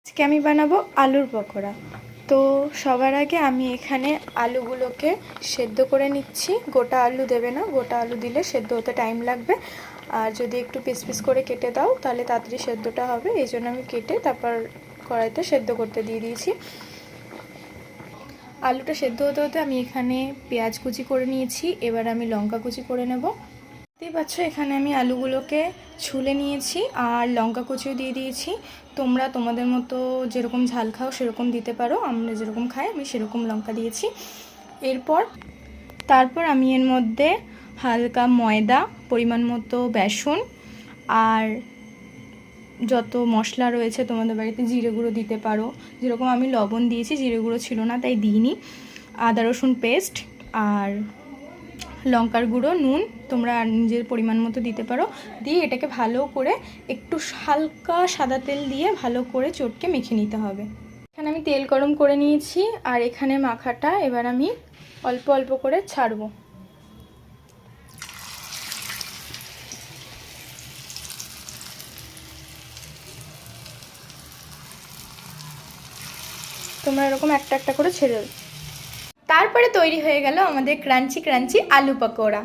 আজকে আমি বানাবো আলুর পকোড়া। তো সবার আগে আমি এখানে আলুগুলোকে সেদ্ধ করে নিচ্ছি। গোটা আলু দেবে না, গোটা আলু দিলে সেদ্ধ হতে টাইম লাগবে। আর যদি একটু পিস পিস করে কেটে দাও তাহলে তাড়াতাড়ি সেদ্ধটা হবে। এই জন্য আমি কেটে তারপর কড়াইতে সেদ্ধ করতে দিয়ে দিয়েছি। আলুটা সেদ্ধ হতে হতে আমি এখানে পেঁয়াজ কুচি করে নিয়েছি। এবার আমি লঙ্কা কুচি করে নেব। দেখতেই পাচ্ছ এখানে আমি আলুগুলোকে ছুলে নিয়েছি আর লঙ্কা কুচিও দিয়ে দিয়েছি। তোমরা তোমাদের মতো যেরকম ঝাল খাও সেরকম দিতে পারো, আমরা যেরকম খাই আমি সেরকম লঙ্কা দিয়েছি। তারপর আমি এর মধ্যে হালকা ময়দা, পরিমাণ মতো বেসন আর যত মশলা রয়েছে তোমাদের বাড়িতে জিরে গুঁড়ো দিতে পারো, যেরকম আমি লবণ দিয়েছি, জিরে গুঁড়ো ছিল না তাই দিইনি, আদা রসুন পেস্ট আর লঙ্কার গুঁড়ো, নুন তোমরা নিজের পরিমাণ মতো দিতে পারো। দিয়ে এটাকে ভালো করে একটু হালকা সাদা তেল দিয়ে ভালো করে চটকে মেখে নিতে হবে। এখানে আমি তেল গরম করে নিয়েছি আর এখানে মাখাটা এবার আমি অল্প অল্প করে ছাড়বো। তোমরা এরকম একটা একটা করে ছেড়ে দেবে। তারপরে তৈরি হয়ে গেল আমাদের ক্রাঞ্চি ক্রাঞ্চি আলু পকোড়া।